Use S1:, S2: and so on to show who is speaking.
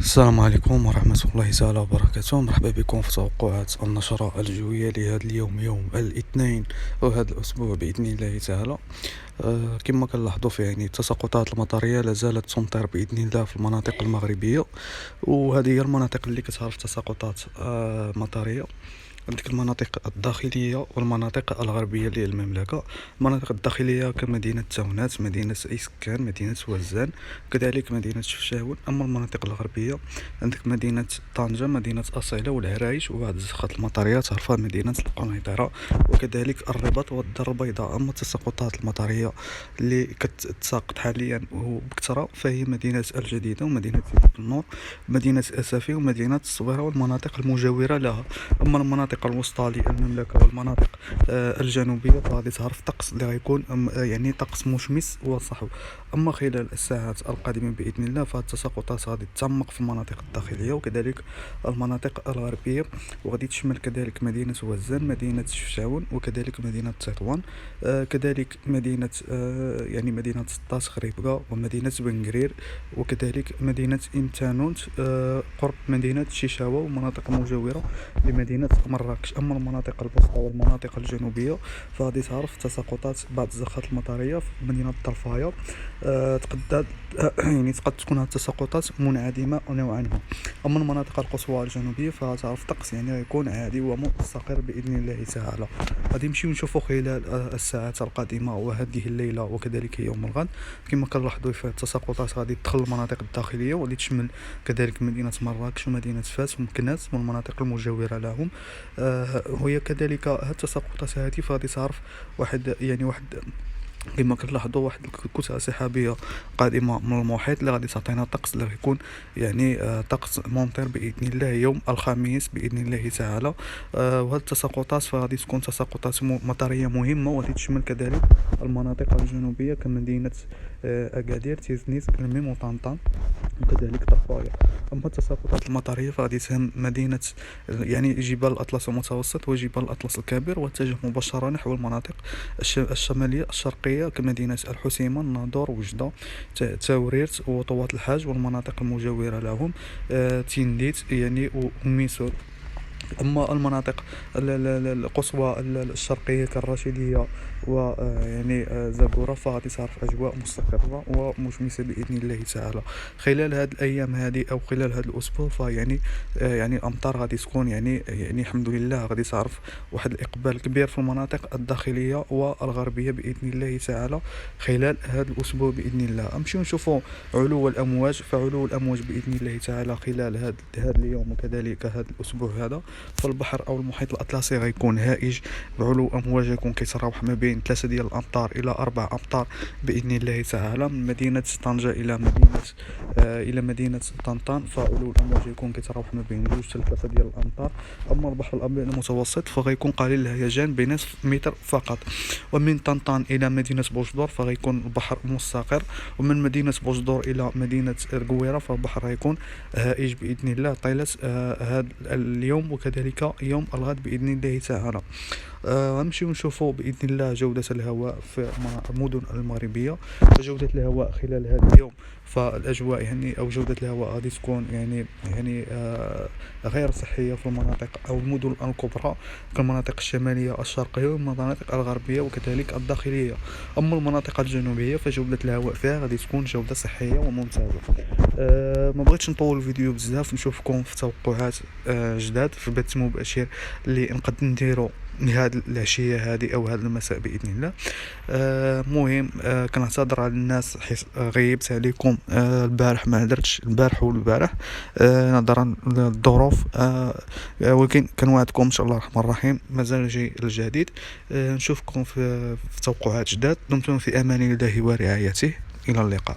S1: السلام عليكم ورحمة الله تعالى وبركاته. مرحبا بكم في توقعات النشرة الجوية لهذا اليوم، يوم الاثنين وهذا الأسبوع بإذن الله تعالى. كما كنلاحظوا في التساقطات المطرية لا زالت تمطر بإذن الله في المناطق المغربية، وهذه هي المناطق اللي كتعرف تساقطات مطرية. عندك المناطق الداخلية والمناطق الغربية للمملكة. المناطق الداخلية كمدينة تاونات، مدينة إسكان، مدينة وزان، كذلك مدينة شفشاون. أما المناطق الغربية عندك مدينة طنجة، مدينة أصيلة والعرايش، وبعض الزخات المطرية تعرفها مدينة القنيطرة، وكذلك الرباط والدار البيضاء. أما التساقطات المطرية اللي كتساقط حاليا وبكثرة فهي مدينة الجديدة ومدينة سيدي النور، مدينة أسافي ومدينة الصويرة والمناطق المجاورة لها. أما المناطق الوسطى للمملكة والمناطق الجنوبية فغادي تعرف الطقس اللي غيكون طقس مشمس وصحو. أما خلال الساعات القادمة بإذن الله فالتساقطات غادي تعمق في المناطق الداخلية وكذلك المناطق الغربية، وغادي تشمل كذلك مدينة وزان، مدينة شفشاون، وكذلك مدينة تطوان، كذلك مدينة مدينة سطاس خريبكا، ومدينة بنقرير، وكذلك مدينة إنتانونت قرب مدينة شيشاوة والمناطق المجاورة لمدينة مراكش. أما المناطق الوسطى والمناطق الجنوبية فغادي تعرف تساقطات بعض الزخات المطرية في مدينة طرفاية. تقد تقد تكون هذه التساقطات منعدمة نوعا ما. أما المناطق القصوى الجنوبية فتعرف الطقس غيكون عادي ومستقر بإذن الله تعالى. غادي نمشيو نشوفوا خلال الساعات القادمة وهذه الليلة وكذلك يوم الغد. كما كنلاحظوا في التساقطات غادي تدخل المناطق الداخلية وغادي تشمل كذلك مدينة مراكش ومدينة فاس ومكناس والمناطق المجاورة لهم. وهي كذلك هاد التساقطات هذه فغادي تعرف واحد كما كنلاحظوا واحد الكتلة سحابية قادمة من المحيط اللي غادي تعطينا طقس اللي غيكون طقس ممطر بإذن الله يوم الخميس بإذن الله تعالى. وهاد التساقطات فغادي تكون تساقطات مطرية مهمة وغادي تشمل كذلك المناطق الجنوبية كمدينة أكادير، تيزنيس، كلميم وطنطان وكذلك طرفاية. أما التساقطات المطرية فغادي تهم مدينة جبال الأطلس المتوسط وجبال الأطلس الكبير، واتجه مباشرة نحو المناطق الشمالية الشرقية كمدينة الحسيمة، الناظور، وجدة، تاوريرت، وطوات الحاج والمناطق المجاورة لهم، تينديت وميسور. أما المناطق القصوى الشرقية كالرشيدية و زاكورا فغادي تعرف أجواء مستقرة ومشمسة بإذن الله تعالى. خلال هذه الأيام هذه أو خلال هذا الأسبوع الأمطار غادي تكون الحمد لله غادي تعرف واحد الإقبال كبير في المناطق الداخلية والغربية بإذن الله تعالى خلال هذا الأسبوع بإذن الله. نمشيو نشوفوا علو الأمواج. فعلو الأمواج بإذن الله تعالى خلال هذا اليوم وكذلك هذا الأسبوع هذا فالبحر أو المحيط الأطلسي غيكون هائج بعلو أمواج يكون كيتراوح ما بين 3 ديال الأمتار إلى 4 أمتار بإذن الله تعالى. من مدينة طنجة إلى مدينة طنطان فعلو الأمواج يكون كيتراوح ما بين 2 حتى 3 ديال الأمتار. أما البحر الأبيض المتوسط فغيكون قليل الهيجان بنصف متر فقط. ومن طنطان إلى مدينة بوجدور فغيكون البحر مستقر، ومن مدينة بوجدور إلى مدينة القويرة فالبحر غيكون هائج بإذن الله طيلة هذا اليوم وكذلك يوم الغد بإذن الله تعالى. غنمشيو نشوفوا بإذن الله جودة الهواء في المدن المغربية. فجودة الهواء خلال هذا اليوم فالأجواء أو جودة الهواء غادي تكون غير صحية في المناطق أو المدن الكبرى كالمناطق الشمالية الشرقية والمناطق الغربية وكذلك الداخلية. أما المناطق الجنوبية فجودة الهواء فيها غادي تكون جودة صحية وممتازة. ما بغيتش نطول الفيديو بزاف، نشوفكم في توقعات جداد في بث مباشر اللي نقد نديرو هذه العشية هذه أو هذا المساء بإذن الله. مهم كنعتذر على الناس حيت غيبت عليكم البارح، ما هدرتش البارح والبارح نظرا للظروف، ولكن كنوعدكم إن شاء الله الرحمن الرحيم مازال جاي الجديد. نشوفكم في توقعات جداد. دمتم في أمان الله ورعايته. إلى اللقاء.